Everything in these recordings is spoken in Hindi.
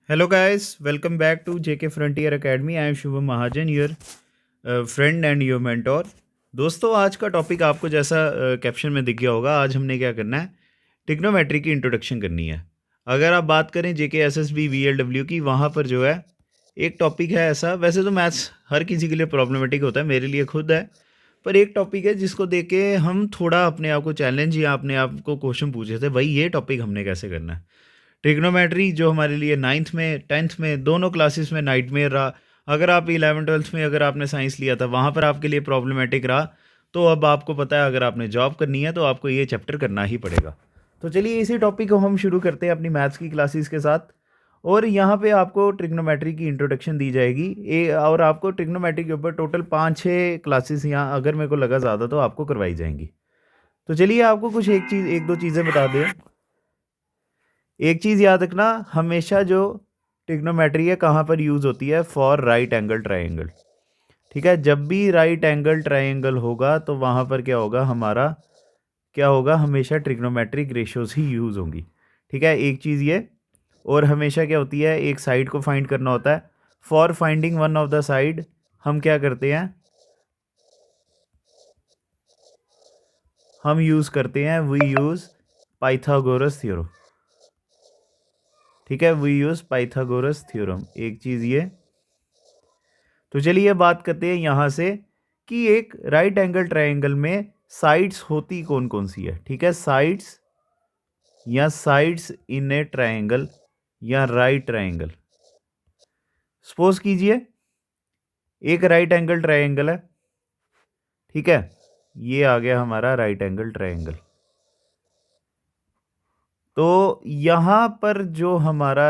Hello, guys. Welcome back to JK Frontier Academy. I am Shubham Mahajan, your friend and your mentor. दोस्तों, आज का टॉपिक आपको जैसा कैप्शन में दिख गया होगा, आज हमने क्या करना है, ट्रिग्नोमेट्री की इंट्रोडक्शन करनी है। अगर आप बात करें जेके एसएसबी वीएलडब्ल्यू की, वहाँ पर जो है एक टॉपिक है ऐसा, वैसे तो मैथ्स हर किसी के लिए प्रॉब्लमेटिक होता है, मेरे लिए खुद है, पर एक टॉपिक है जिसको देख के हम थोड़ा अपने आप को चैलेंज या अपने आप को क्वेश्चन पूछे थे, भाई ये टॉपिक हमने कैसे करना है। ट्रिग्नोमेट्री जो हमारे लिए 9th में 10th में दोनों क्लासेस में नाइटमेयर रहा। अगर आप 11 12th में अगर आपने साइंस लिया था वहाँ पर आपके लिए प्रॉब्लमेटिक रहा, तो अब आपको पता है अगर आपने जॉब करनी है तो आपको ये चैप्टर करना ही पड़ेगा। तो चलिए इसी टॉपिक को हम शुरू करते हैं अपनी मैथ्स की क्लासेस के साथ। और यहाँ पे आपको ट्रिग्नोमेट्री की इंट्रोडक्शन दी जाएगी और आपको ट्रिग्नोमेट्री के ऊपर टोटल 5-6 क्लासेस यहाँ अगर मेरे को लगा ज़्यादा तो आपको करवाई जाएंगी। तो चलिए आपको कुछ एक दो चीज़ें बता दें। एक चीज़ याद रखना, हमेशा जो ट्रिग्नोमेट्री है कहाँ पर यूज़ होती है, फॉर राइट एंगल ट्राइंगल। ठीक है, जब भी राइट एंगल ट्राइंगल होगा तो वहाँ पर क्या होगा, हमारा क्या होगा, हमेशा ट्रिग्नोमेट्रिक रेशियोज ही यूज़ होंगी। ठीक है, एक चीज़ ये। और हमेशा क्या होती है, एक साइड को फाइंड करना होता है। For finding one of the side हम क्या करते हैं, हम यूज़ करते हैं, वी यूज़ पाइथागोरस थ्योरम। ठीक है, वी यूज़ पाइथागोरस थ्योरम, एक चीज़ ये। तो चलिए बात करते हैं यहाँ से कि एक राइट एंगल ट्रायंगल में साइड्स होती कौन कौन सी है। ठीक है, साइड्स या साइड्स इन ए ट्रायंगल या राइट ट्रायंगल। सपोज कीजिए एक राइट एंगल ट्रायंगल है। ठीक है, ये आ गया हमारा राइट एंगल ट्रायंगल। तो यहाँ पर जो हमारा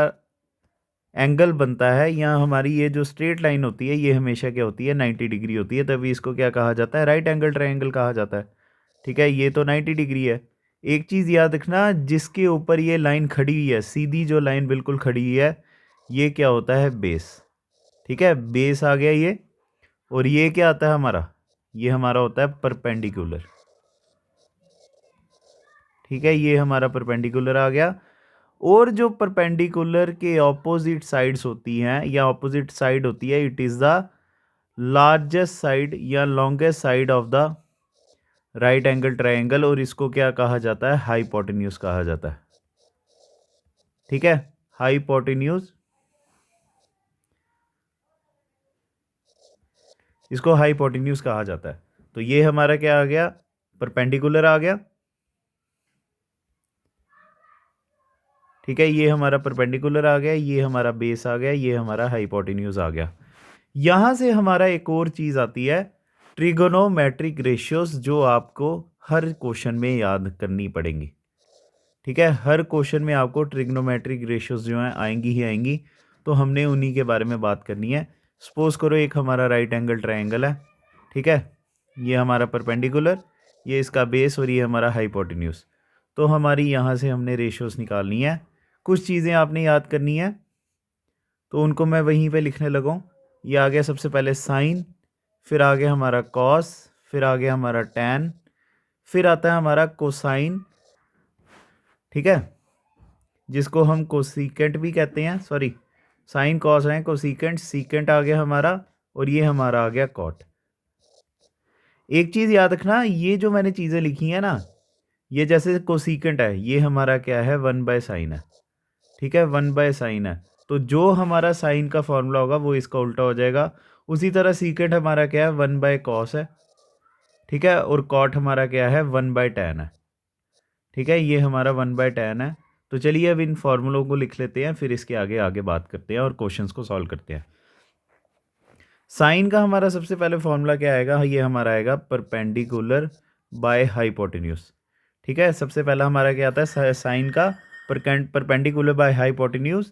एंगल बनता है, या हमारी ये जो स्ट्रेट लाइन होती है ये हमेशा क्या होती है, 90 डिग्री होती है, तभी इसको क्या कहा जाता है, राइट एंगल ट्रायंगल कहा जाता है। ठीक है, ये तो 90 डिग्री है। एक चीज़ याद रखना, जिसके ऊपर ये लाइन खड़ी हुई है, सीधी जो लाइन बिल्कुल खड़ी हुई है, ये क्या होता है, बेस। ठीक है, बेस आ गया ये। और ये क्या आता है हमारा, ये हमारा होता है परपेंडिकुलर। ठीक है, ये हमारा परपेंडिकुलर आ गया। और जो परपेंडिकुलर के ऑपोजिट साइड्स होती हैं या ऑपोजिट साइड होती है, it is the largest side या longest side of the right angle triangle, और इसको क्या कहा जाता है, हाइपोटेन्यूज कहा जाता है। ठीक है, हाइपोटेन्यूज, इसको हाइपोटेन्यूज कहा जाता है। तो ये हमारा क्या आ गया, परपेंडिकुलर आ गया। ठीक है, ये हमारा परपेंडिकुलर आ गया, ये हमारा बेस आ गया, ये हमारा हाइपोटेन्यूज आ गया। यहाँ से हमारा एक और चीज़ आती है, ट्रिगोनोमेट्रिक रेशियोज, जो आपको हर क्वेश्चन में याद करनी पड़ेंगी। ठीक है, हर क्वेश्चन में आपको ट्रिग्नोमेट्रिक रेशियोज जो हैं आएंगी ही आएंगी, तो हमने उन्हीं के बारे में बात करनी है। सपोज करो एक हमारा राइट एंगल ट्रायंगल है। ठीक है, ये हमारा परपेंडिकुलर, ये इसका बेस, और ये हमारा हाइपोटेन्यूज। तो हमारी यहाँ से हमने रेशियोज निकालनी है। कुछ चीज़ें आपने याद करनी है, तो उनको मैं वहीं पे लिखने लगा। ये आ गया सबसे पहले साइन, फिर आ गया हमारा कॉस, फिर आ गया हमारा टैन, फिर आता है हमारा कोसाइन। ठीक है, जिसको हम कोसीकेंट भी कहते हैं, सॉरी, साइन कॉस है, कोसीकेंट, सीकेंट आ गया हमारा, और ये हमारा आ गया कॉट। एक चीज़ याद रखना, ये जो मैंने चीज़ें लिखी हैं ना, ये जैसे कोसीकेंट है, ये हमारा क्या है, 1/sin है। ठीक है, 1/sin है। तो जो हमारा साइन का फॉर्मूला होगा वो इसका उल्टा हो जाएगा। उसी तरह सीकेंट हमारा क्या है, 1/cos है। ठीक है, और कॉट हमारा क्या है, 1/tan है। ठीक है, ये हमारा 1/tan है। तो चलिए अब इन फॉर्मूलों को लिख लेते हैं, फिर इसके आगे आगे बात करते हैं और क्वेश्चंस को सॉल्व करते हैं। साइन का हमारा सबसे पहले फॉर्मूला क्या आएगा, ये हमारा आएगा परपेंडिकुलर बाय हाइपोटेन्यूज। ठीक है, सबसे पहला हमारा क्या आता है, साइन का परपेंडिकुलर बाय हाइपोटेन्यूज।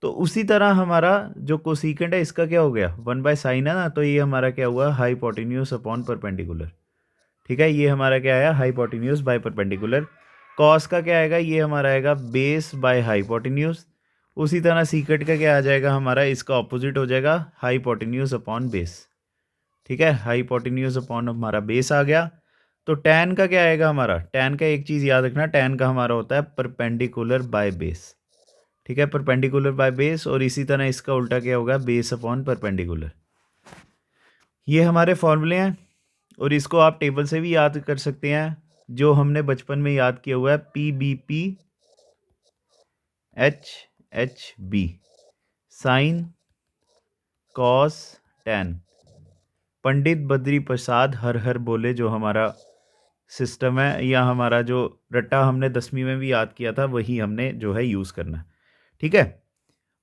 तो उसी तरह हमारा जो कोसीकेंट है इसका क्या हो गया, 1/sin है ना, तो ये हमारा क्या हुआ, हाइपोटेन्यूज अपॉन परपेंडिकुलर। ठीक है, ये हमारा क्या आया, हाइपोटेन्यूज बाय परपेंडिकुलर। कॉस का क्या आएगा, ये हमारा आएगा बेस बाय हाइपोटेन्यूज। उसी तरह सीकेट का क्या आ जाएगा हमारा, इसका ऑपोजिट हो जाएगा, हाइपोटेन्यूज अपॉन बेस। ठीक है, हाइपोटेन्यूज अपॉन हमारा बेस आ गया। तो टैन का क्या आएगा हमारा, टैन का एक चीज़ याद रखना, टैन का हमारा होता है परपेंडिकुलर बाय बेस। ठीक है, परपेंडिकुलर बाय बेस, और इसी तरह इसका उल्टा क्या होगा, बेस अपॉन परपेंडिकुलर। ये हमारे फॉर्मूले हैं और इसको आप टेबल से भी याद कर सकते हैं, जो हमने बचपन में याद किया हुआ है, PBP HHB, sine cos tan. Pandit Badri Prasad हर हर बोले, जो हमारा सिस्टम है या हमारा जो रट्टा हमने 10वीं में भी याद किया था, वही हमने जो है यूज़ करना है। ठीक है,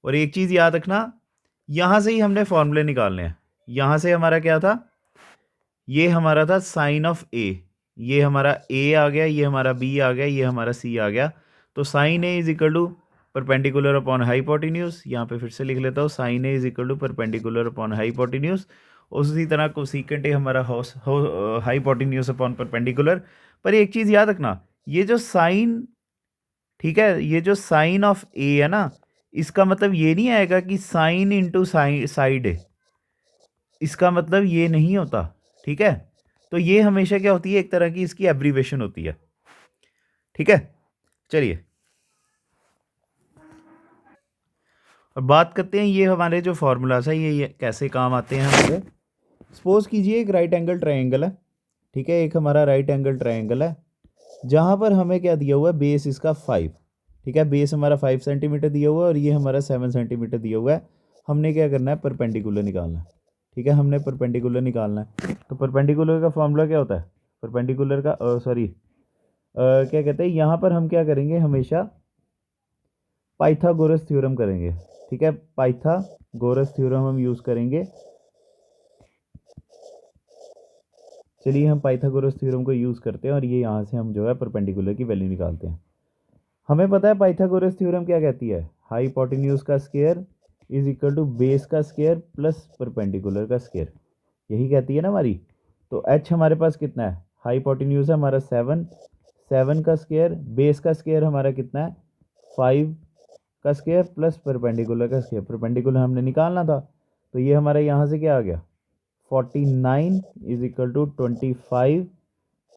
और एक चीज़ याद रखना, यहाँ से ही हमने फॉर्मूले निकालने हैं। यहाँ से हमारा क्या था, ये हमारा था साइन ऑफ ए, ये हमारा ए आ गया, ये हमारा बी आ गया, ये हमारा सी आ गया। तो sine a is equal to perpendicular upon hypotenuse. यहाँ पे फिर से लिख लेता हूँ, sine a is equal to perpendicular upon hypotenuse. उसी तरह कोसेकेंट ए हमारा हाइपोटेन्यूज अपॉन परपेंडिकुलर। पर एक चीज़ याद रखना, ये जो साइन, ठीक है, ये जो साइन ऑफ ए है ना, इसका मतलब ये नहीं आएगा कि साइन इंटू साइड है, इसका मतलब ये नहीं होता। ठीक है, तो ये हमेशा क्या होती है, एक तरह की इसकी एब्रीवेशन होती है। ठीक है, चलिए और बात करते हैं ये हमारे जो फॉर्मूलाज है ये कैसे काम आते हैं हमारे। सपोज कीजिए एक राइट एंगल ट्रायंगल है, ठीक है, एक हमारा राइट एंगल ट्रायंगल है, जहाँ पर हमें क्या दिया हुआ है, बेस इसका 5, ठीक है, बेस हमारा 5 सेंटीमीटर दिया हुआ है और ये हमारा 7 सेंटीमीटर दिया हुआ है। हमने क्या करना है, परपेंडिकुलर निकालना है। ठीक है, हमने परपेंडिकुलर निकालना है। तो परपेंडिकुलर का फॉर्मूला क्या होता है, परपेंडिकुलर का सॉरी क्या कहते हैं, यहाँ पर हम क्या करेंगे, हमेशा पाइथागोरस थ्योरम करेंगे। ठीक है, पाइथागोरस थ्योरम हम यूज़ करेंगे। चलिए हम पाइथागोरस थ्योरम को यूज़ करते हैं और ये यहाँ से हम जो है परपेंडिकुलर की वैल्यू निकालते हैं। हमें पता है पाइथागोरस थ्योरम क्या कहती है, हाइपोटेन्यूज का square is equal to base का स्क्वायर प्लस परपेंडिकुलर का स्क्वायर, यही कहती है ना हमारी। तो एच हमारे पास कितना है, हाइपोटेन्यूज है हमारा 7, 7 का स्क्वायर, बेस का स्क्वायर हमारा कितना है 5 का स्क्वायर प्लस परपेंडिकुलर का स्क्वायर, परपेंडिकुलर हमने निकालना था। तो ये हमारा यहाँ से क्या आ गया, 49 is equal to 25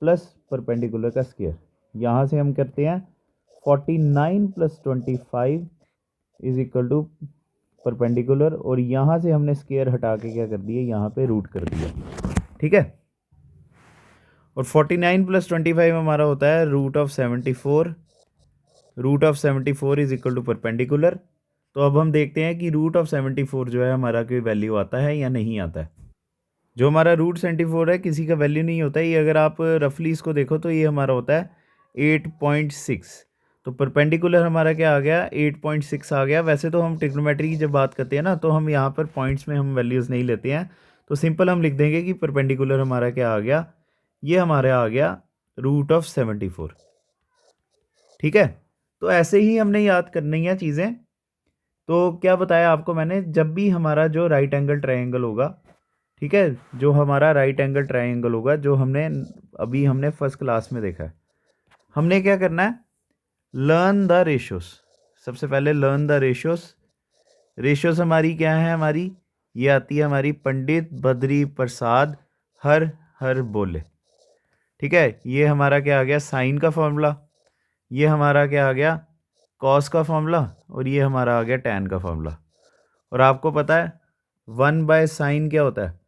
plus perpendicular का स्क्वायर। यहाँ से हम करते हैं 49 plus 25 is equal to perpendicular, और यहाँ से हमने स्क्वायर हटा के क्या कर दिया, यहाँ पे रूट कर दिया। ठीक है, और 49 प्लस 25 हमारा होता है root of 74, root of 74 is equal to perpendicular. तो अब हम देखते हैं कि रूट ऑफ 74 जो है हमारा कोई वैल्यू आता है या नहीं आता है। जो हमारा रूट 74 है किसी का वैल्यू नहीं होता है, ये अगर आप रफली इसको देखो तो ये हमारा होता है 8.6। तो परपेंडिकुलर हमारा क्या आ गया, 8.6 आ गया। वैसे तो हम ट्रिग्नोमेट्री की जब बात करते हैं ना, तो हम यहाँ पर पॉइंट्स में हम वैल्यूज़ नहीं लेते हैं, तो सिंपल हम लिख देंगे कि परपेंडिकुलर हमारा क्या आ गया, ये हमारा आ गया रूट ऑफ 74। ठीक है, तो ऐसे ही हमने याद करनी है चीज़ें। तो क्या बताया आपको मैंने, जब भी हमारा जो राइट एंगल ट्रायंगल होगा, ठीक है, जो हमारा राइट एंगल ट्रायंगल होगा, जो हमने फर्स्ट क्लास में देखा है, हमने क्या करना है, लर्न द रेशियोस। सबसे पहले लर्न द रेशियोस। रेशियोस हमारी क्या है, हमारी ये आती है हमारी पंडित बद्री प्रसाद हर हर बोले। ठीक है, ये हमारा क्या आ गया, साइन का फॉर्मूला, ये हमारा क्या आ गया, कॉस का फॉर्मूला, और ये हमारा आ गया टैन का फॉर्मूला। और आपको पता है 1/sin क्या होता है,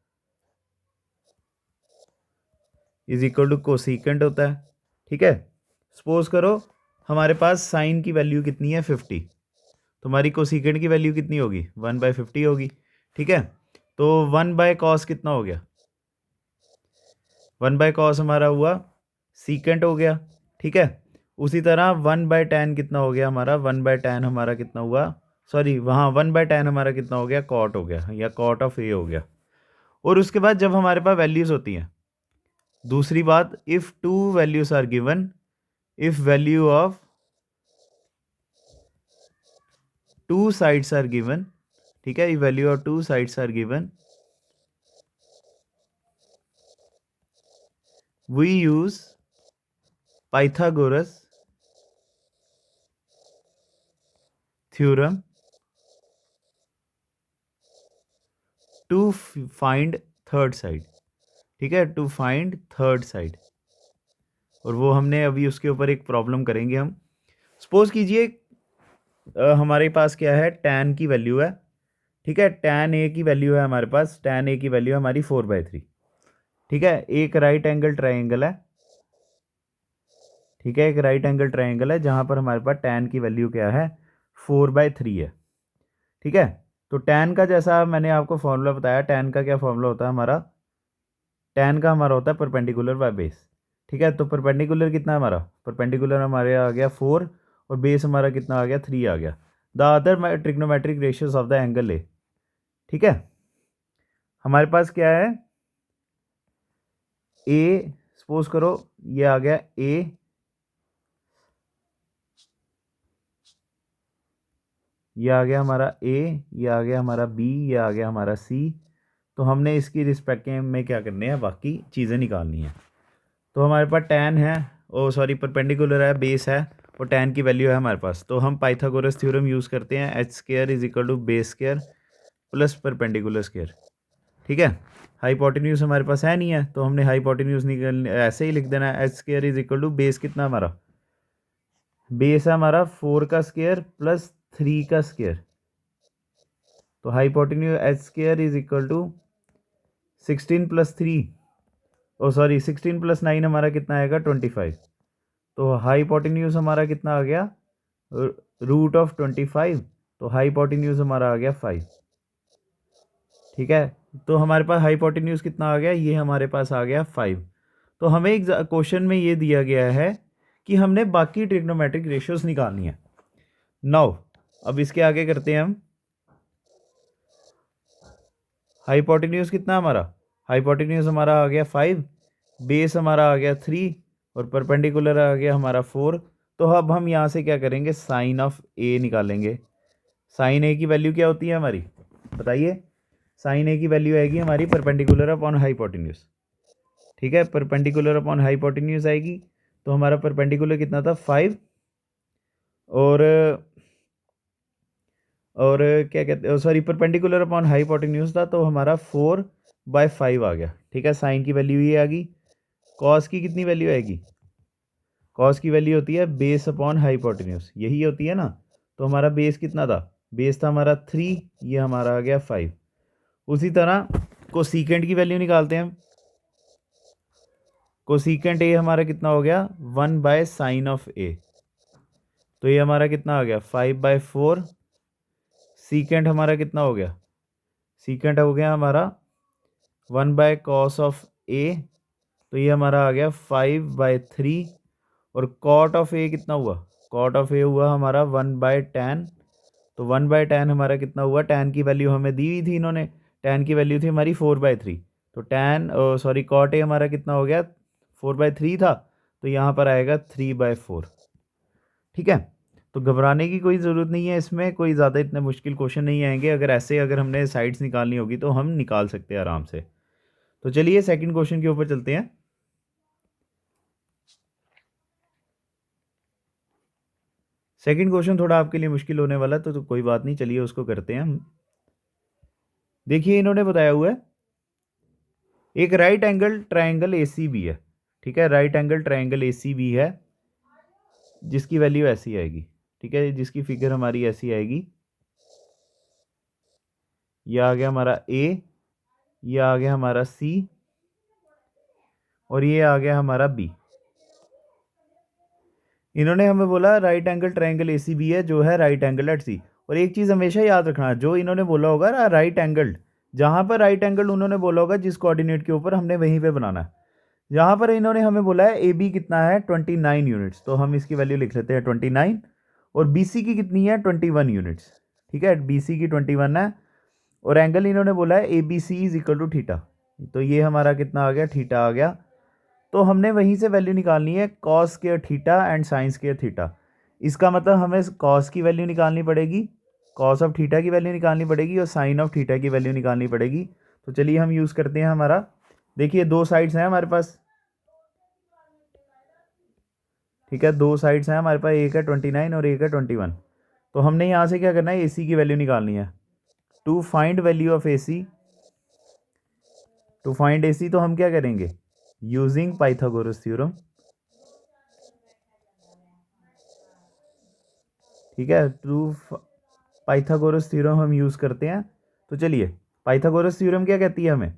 इज इक्वल टू कोसिकेंट होता है। ठीक है, सपोज करो हमारे पास साइन की वैल्यू कितनी है 50, तो हमारी कोसिकेंट की वैल्यू कितनी होगी, 1/50 होगी। ठीक है, तो 1/cos कितना हो गया, 1/cos हमारा हुआ सीकेंट हो गया। ठीक है, उसी तरह 1/tan कितना हो गया हमारा, 1/tan हमारा कितना हुआ, सॉरी वहाँ 1/tan हमारा कितना हो गया, कॉट हो गया या कॉट ऑफ ए हो गया। और उसके बाद जब हमारे पास वैल्यूज़ होती हैं, दूसरी बात, if two values are given, if value of two sides are given, ठीक है, if value of two sides are given, we use Pythagoras theorem to find third side. ठीक है, टू फाइंड थर्ड साइड, और वो हमने अभी उसके ऊपर एक प्रॉब्लम करेंगे हम। सपोज कीजिए हमारे पास क्या है, tan की वैल्यू है, ठीक है, tan a की वैल्यू है हमारे पास, tan a की वैल्यू है हमारी 4/3, ठीक है। एक राइट एंगल ट्राइंगल है, ठीक है, एक राइट एंगल ट्राइंगल है जहाँ पर हमारे पास tan की वैल्यू क्या है, 4/3 है, ठीक है। तो tan का जैसा मैंने आपको फॉर्मूला बताया, tan का क्या फॉर्मूला होता है हमारा, tan का हमारा होता है परपेंडिकुलर बाय बेस, ठीक है। तो परपेंडिकुलर कितना है हमारा, परपेंडिकुलर हमारे आ गया 4 और बेस हमारा कितना आ गया, 3 आ गया। The other trigonometric ratios of the angle A, ठीक है। हमारे पास क्या है, ए, सपोज करो ये आ गया ए, ये आ गया हमारा ए, ये आ गया हमारा बी, ये आ गया हमारा सी। तो हमने इसकी रिस्पेक्ट में क्या करने हैं, बाकी चीज़ें निकालनी है। तो हमारे पास tan है, ओ सॉरी परपेंडिकुलर है, बेस है, और tan की वैल्यू है हमारे पास। तो हम पाइथागोरस थ्योरम यूज़ करते हैं, h square is equal to base square plus perpendicular square, ठीक है। हाइपोटेन्यूज हमारे पास है नहीं है, तो हमने हाइपोटेन्यूज निकल ऐसे ही लिख देना है, h square is equal to base कितना हमारा, बेस है हमारा 4 का स्क्वायर प्लस 3 का स्क्वायर। तो hypotenuse h square is equal to 16 plus 3, oh sorry 16 plus 9 हमारा कितना आएगा, 25। तो हाइपोटेन्यूज हमारा कितना आ गया, रूट ऑफ 25। तो हाइपोटेन्यूज हमारा आ गया 5, ठीक है। तो हमारे पास हाइपोटेन्यूज कितना आ गया, ये हमारे पास आ गया 5। तो हमें एक क्वेश्चन में ये दिया गया है कि हमने बाकी ट्रिग्नोमेट्रिक रेशियोज निकालनी है। नाउ अब इसके आगे करते हैं हम, हाइपोटेन्यूज कितना हमारा, हाइपोटेन्यूज हमारा आ गया 5, बेस हमारा आ गया 3 और परपेंडिकुलर आ गया हमारा 4। तो अब हम यहाँ से क्या करेंगे, साइन ऑफ ए निकालेंगे। साइन ए की वैल्यू क्या होती है हमारी, बताइए। साइन ए की वैल्यू आएगी हमारी परपेंडिकुलर अपॉन हाइपोटेन्यूज, ठीक है, परपेंडिकुलर अपॉन हाइपोटेन्यूज आएगी। तो हमारा परपेंडिकुलर कितना था, 5, और और क्या कहते हैं, सॉरी परपेंडिकुलर अपॉन हाइपोटेन्यूज था, तो हमारा 4/5 आ गया, ठीक है। साइन की वैल्यू ये आ गई। कॉस की कितनी वैल्यू आएगी, कॉस की वैल्यू होती है बेस अपॉन हाइपोटेन्यूज, यही होती है ना। तो हमारा बेस कितना था, बेस था हमारा 3, ये हमारा आ गया 5। उसी तरह कोसीकेंट की वैल्यू निकालते हैं हम। कोसीकेंट ए हमारा कितना हो गया, 1/sin ऑफ ए। तो ये हमारा कितना आ गया, 5/4। सीकेंट हमारा कितना हो गया, सीकेंट हो गया हमारा 1/cos ऑफ ए। तो ये हमारा आ गया 5/3। और कॉट ऑफ ए कितना हुआ, कॉट ऑफ ए हुआ हमारा 1/tan। तो 1/tan हमारा कितना हुआ, tan की वैल्यू हमें दी हुई थी इन्होंने, tan की वैल्यू थी हमारी 4/3। तो tan सॉरी कॉट ए हमारा कितना हो गया, 4/3 था, तो यहाँ पर आएगा 3/4, ठीक है। तो घबराने की कोई ज़रूरत नहीं है, इसमें कोई ज़्यादा इतने मुश्किल क्वेश्चन नहीं आएंगे। अगर ऐसे अगर हमने साइड्स निकालनी होगी तो हम निकाल सकते हैं आराम से। तो चलिए सेकंड क्वेश्चन के ऊपर चलते हैं। सेकंड क्वेश्चन थोड़ा आपके लिए मुश्किल होने वाला है, तो कोई बात नहीं, चलिए उसको करते हैं हम। देखिए इन्होंने बताया हुआ है एक right angle triangle a b है, ठीक है, right angle triangle a b है, जिसकी वैल्यू ऐसी आएगी, ठीक है, जिसकी फिगर हमारी ऐसी आएगी। यह आ गया हमारा ए, यह आ गया हमारा सी, और ये आ गया हमारा बी। इन्होंने हमें बोला right angle triangle a b है जो है राइट एंगल एट सी। और एक चीज़ हमेशा याद रखना, जो इन्होंने बोला होगा ना राइट एंगल, जहाँ पर राइट एंगल उन्होंने बोला होगा जिस कोऑर्डिनेट के ऊपर, हमने वहीं पे बनाना है। यहाँ पर इन्होंने हमें बोला है ए बी कितना है, 29 यूनिट्स, तो हम इसकी वैल्यू लिख लेते हैं 29। और बी सी की कितनी है, 21 यूनिट्स, ठीक है, बी सी की 21 है। और एंगल इन्होंने बोला है a b c is equal to theta, तो ये हमारा कितना आ गया, थीटा आ गया। तो हमने वहीं से वैल्यू निकालनी है cos square theta and sine square theta. इसका मतलब हमें कॉस की वैल्यू निकालनी पड़ेगी, कॉस ऑफ थीटा की वैल्यू निकालनी पड़ेगी, और साइन ऑफ थीटा की वैल्यू निकालनी पड़ेगी। तो चलिए हम यूज़ करते हैं हमारा, देखिए दो साइड्स हैं हमारे पास, ठीक है, दो साइड्स हैं हमारे पास, एक है 29 और एक है 21। तो हमने यहाँ से क्या करना है, ए सी की वैल्यू निकालनी है। To find value of A C, to find A C, तो हम क्या करेंगे, यूजिंग पाइथागोरस थ्योरम, ठीक है, ट्रू पाइथागोरस थ्योरम हम यूज़ करते हैं। तो चलिए, पाइथागोरस थ्योरम क्या कहती है हमें,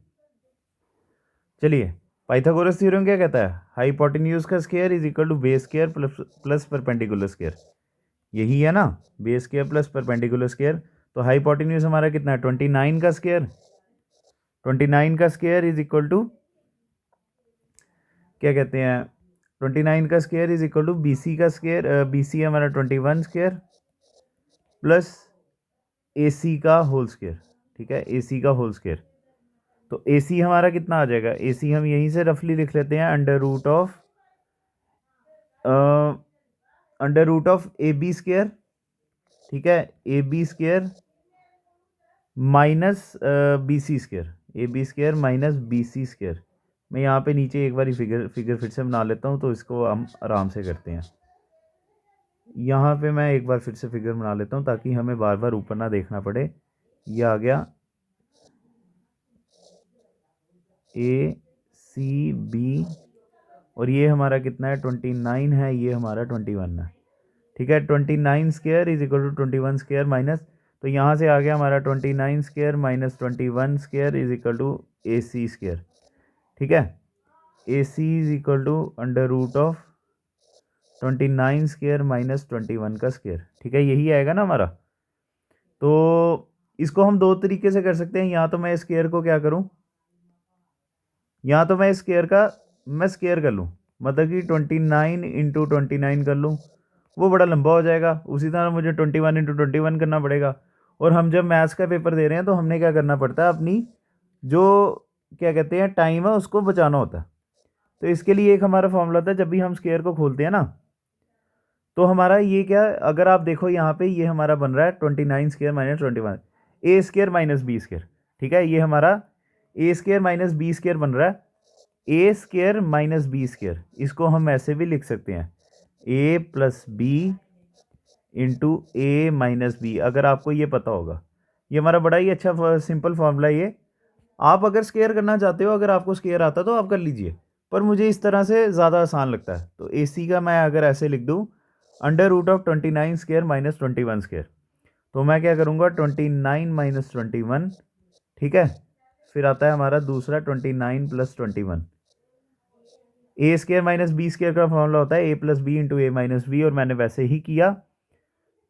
चलिए पाइथागोरस थ्योरम क्या कहता है, हाइपोटेन्यूज का square is equal to base square plus perpendicular square, यही है ना, base square plus perpendicular square. तो हाइपोटेन्यूज हमारा कितना है, 29 का स्क्वायर, 29 का स्क्वायर इज इक्वल टू क्या कहते हैं, 29 का square is equal to b c का स्क्वायर, बी सी हमारा 21 स्क्वायर प्लस ए सी का होल स्क्वायर। ठीक है, ए सी का होल स्क्वायर। तो ए सी हमारा कितना आ जाएगा, ए सी हम यहीं से रफली लिख लेते हैं, under root of a b square. ठीक है, a b square minus b c square, a b square minus b c square. मैं यहाँ पे नीचे एक बार फिगर फिर से बना लेता हूँ, तो इसको हम आराम से करते हैं। यहाँ पे मैं एक बार फिर से फिगर बना लेता हूँ ताकि हमें बार बार ऊपर ना देखना पड़े। ये आ गया ए सी बी, और ये हमारा कितना है, 29 है, ये हमारा 21 है। ठीक है, 29 square is equal to 21 square minus, तो यहाँ से आ गया हमारा 29 square minus 21 square is equal to A C square. ठीक है, A C is equal to under root of 29 square minus 21 का स्क्वायर। ठीक है, यही आएगा ना हमारा। तो इसको हम दो तरीके से कर सकते हैं, या तो मैं स्क्वायर को क्या करूं, या तो मैं स्क्वायर का मैं स्क्वायर कर लूं, मतलब कि 29 इंटू 29 कर लूं, वो बड़ा लंबा हो जाएगा। उसी तरह मुझे 21 इंटू 21 करना पड़ेगा। और हम जब मैथ्स का पेपर दे रहे हैं तो हमने क्या करना पड़ता है, अपनी जो क्या कहते हैं टाइम है उसको बचाना होता है। तो इसके लिए एक हमारा फॉर्मूला था, जब भी हम स्क्वायर को खोलते हैं ना, तो हमारा ये क्या, अगर आप देखो यहाँ पे ये हमारा बन रहा है 29 स्क्वायर माइनस 21, ए स्क्वायर माइनस बी स्क्वायर। ठीक है, ये हमारा ए स्क्वायर माइनस बी स्क्वायर बन रहा है, ए स्क्वायर माइनस बी स्क्वायर। इसको हम ऐसे भी लिख सकते हैं, ए प्लस बी इंटू ए माइनस बी, अगर आपको ये पता होगा। ये हमारा बड़ा ही अच्छा सिंपल फॉर्मूला है ये। आप अगर स्क्वायर करना चाहते हो, अगर आपको स्क्वायर आता तो आप कर लीजिए, पर मुझे इस तरह से ज़्यादा आसान लगता है। तो ए सी का मैं अगर ऐसे लिख दूँ, under root of 29 square minus 21 square, तो मैं क्या करूँगा, 29 माइनस 21। ठीक है, फिर आता है हमारा दूसरा 29 प्लस 21। ए स्क्वायर माइनस बी स्क्वायर का फॉर्मूला होता है ए प्लस बी इंटू ए माइनस बी, और मैंने वैसे ही किया।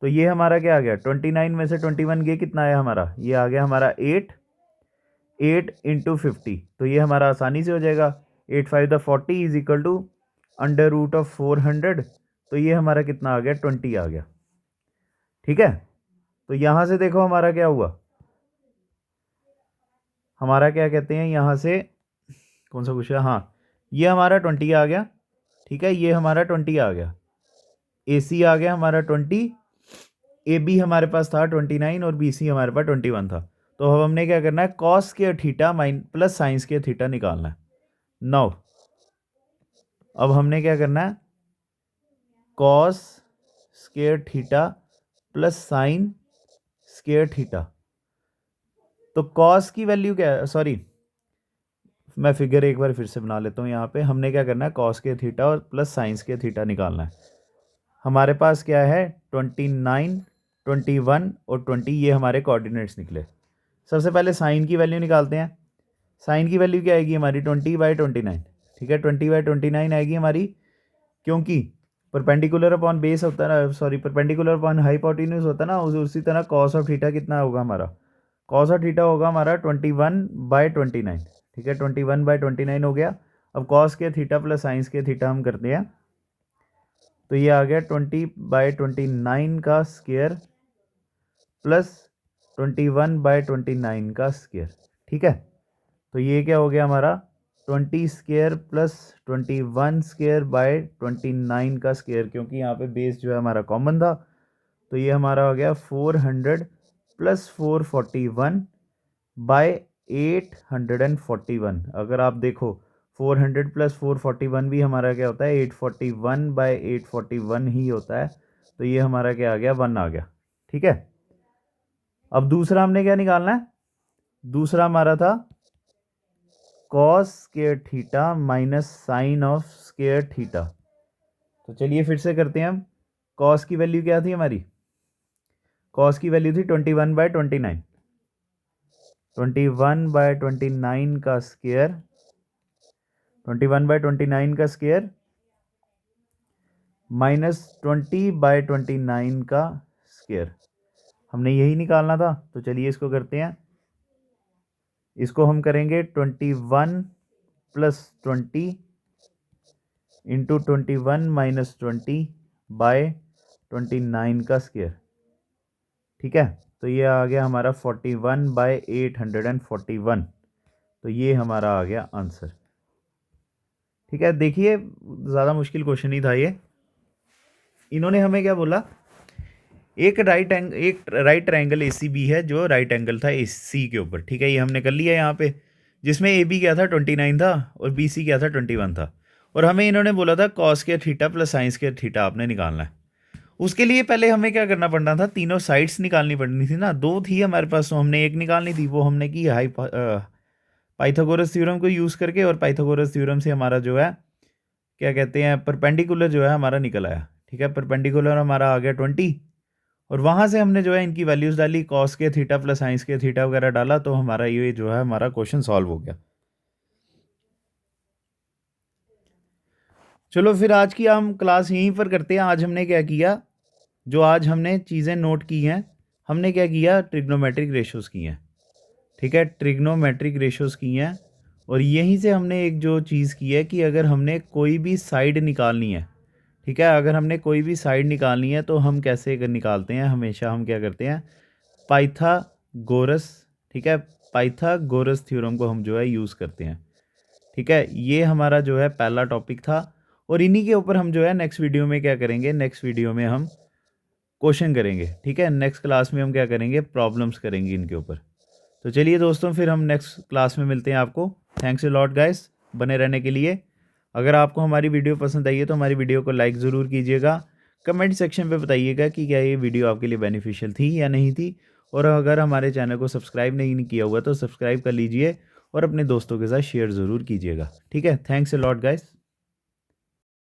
तो ये हमारा क्या आ गया, 29 में से 21 गया, कितना आया हमारा, ये आ गया हमारा 8, 8 इंटू 50। तो ये हमारा आसानी से हो जाएगा, 8 5 the 40 is equal to under root of 400। तो ये हमारा कितना आ गया, 20 आ गया। ठीक है, तो यहाँ से देखो हमारा क्या हुआ, हमारा क्या कहते हैं यहाँ से, कौन सा क्वेश्चन, हाँ, ये हमारा 20 आ गया। ठीक है, ये हमारा 20 आ गया, ए सी आ गया हमारा 20, ए बी हमारे पास था 29 और बी सी हमारे पास 21 था। तो अब हमने क्या करना है, कॉस के थीटा प्लस साइंस के थीटा निकालना है। नौ, अब हमने क्या करना है, cos square theta plus sine square theta. तो कॉस की वैल्यू क्या है, सॉरी मैं फिगर एक बार फिर से बना लेता हूँ। यहाँ पे हमने क्या करना है, कॉस के थीटा और प्लस साइंस के थीटा निकालना है। हमारे पास क्या है, 29, 21 और 20, ये हमारे कोऑर्डिनेट्स निकले। सबसे पहले साइन की वैल्यू निकालते हैं। साइन की वैल्यू क्या आएगी हमारी, 20/29। ठीक है, 20/29 आएगी हमारी, क्योंकि परपेंडिकुलर अपॉन बेस होता है ना, सॉरी परपेंडिकुलर अपॉन हाइपोटेन्यूज होता है ना, उसी तरह कॉस ऑफ थीटा कितना होगा हमारा, कॉस ऑफ थीटा होगा हमारा 21/29। ठीक है, 21/29 हो गया। अब कॉस के थीटा प्लस साइंस के थीटा हम करते हैं, तो ये आ गया 20/29 का स्क्वायर प्लस 21/29 का स्क्वायर। ठीक है, तो ये क्या हो गया हमारा, 20 स्क्वायर प्लस 21 स्क्वायर बाय 29 का स्क्वायर, क्योंकि यहाँ पे बेस जो है हमारा कॉमन था। तो ये हमारा हो गया 400 प्लस 441 बाय 841। अगर आप देखो 400 प्लस 441 भी हमारा क्या होता है, 841/841 ही होता है। तो ये हमारा क्या आ गया, 1 आ गया। ठीक है, अब दूसरा हमने क्या निकालना है, दूसरा हमारा था cos square theta minus sine of square theta. तो चलिए फिर से करते हैं हम। कॉस की वैल्यू क्या थी हमारी, कॉस की वैल्यू थी 21/29, 21/29 का स्क्वायर, 21/29 का स्क्वायर माइनस 20/29 का स्क्वायर, हमने यही निकालना था। तो चलिए इसको करते हैं, इसको हम करेंगे 21 + 20 इंटू 21 - 20/29 का स्क्वायर। ठीक है, तो ये आ गया हमारा 41/841। तो ये हमारा आ गया आंसर। ठीक है, देखिए ज़्यादा मुश्किल क्वेश्चन नहीं था ये। इन्होंने हमें क्या बोला, एक राइट ट्रायंगल ACB है जो राइट एंगल था AC के ऊपर। ठीक है, ये हमने कर लिया यहाँ पे, जिसमें AB क्या था 29 था और BC क्या था 21 था। और हमें इन्होंने बोला था cos square theta plus sin square theta आपने निकालना है। उसके लिए पहले हमें क्या करना पड़ना था, तीनों साइड्स निकालनी पड़नी थी ना, दो थी हमारे पास, तो हमने एक निकालनी थी, वो हमने की पाइथागोरस थ्योरम को यूज़ करके। और पाइथागोरस थ्योरम से हमारा जो है क्या कहते हैं, परपेंडिकुलर जो है हमारा निकल आया। ठीक है, परपेंडिकुलर हमारा आ गया 20, और वहाँ से हमने जो है इनकी वैल्यूज़ डाली, कॉस के थीटा प्लस साइंस के थीटा वगैरह डाला, तो हमारा ये जो है हमारा क्वेश्चन सॉल्व हो गया। चलो फिर आज की हम क्लास यहीं पर करते हैं। आज हमने क्या किया, जो आज हमने चीज़ें नोट की हैं, हमने क्या किया, ट्रिग्नोमेट्रिक रेशोज़ की हैं। ठीक है, ट्रिग्नोमेट्रिक रेशोज़ की हैं। और यहीं से हमने एक जो चीज़ की है कि अगर हमने कोई भी साइड निकालनी है, ठीक है, अगर हमने कोई भी साइड निकालनी है तो हम कैसे निकालते हैं, हमेशा हम क्या करते हैं, पाइथागोरस, ठीक है, पाइथागोरस थ्योरम को हम जो है यूज़ करते हैं। ठीक है, ये हमारा जो है पहला टॉपिक था, और इन्हीं के ऊपर हम जो है नेक्स्ट वीडियो में क्या करेंगे, नेक्स्ट वीडियो में हम क्वेश्चन करेंगे। ठीक है, नेक्स्ट क्लास में हम क्या करेंगे, प्रॉब्लम्स करेंगे इनके ऊपर। तो चलिए दोस्तों, फिर हम नेक्स्ट क्लास में मिलते हैं आपको। थैंक्स अ लॉट गाइस बने रहने के लिए। अगर आपको हमारी वीडियो पसंद आई है तो हमारी वीडियो को लाइक ज़रूर कीजिएगा, कमेंट सेक्शन पे बताइएगा कि क्या ये वीडियो आपके लिए बेनिफिशियल थी या नहीं थी। और अगर हमारे चैनल को सब्सक्राइब नहीं किया हुआ तो सब्सक्राइब कर लीजिए और अपने दोस्तों के साथ शेयर ज़रूर कीजिएगा। ठीक है, थैंक्स अ लॉट गाइस।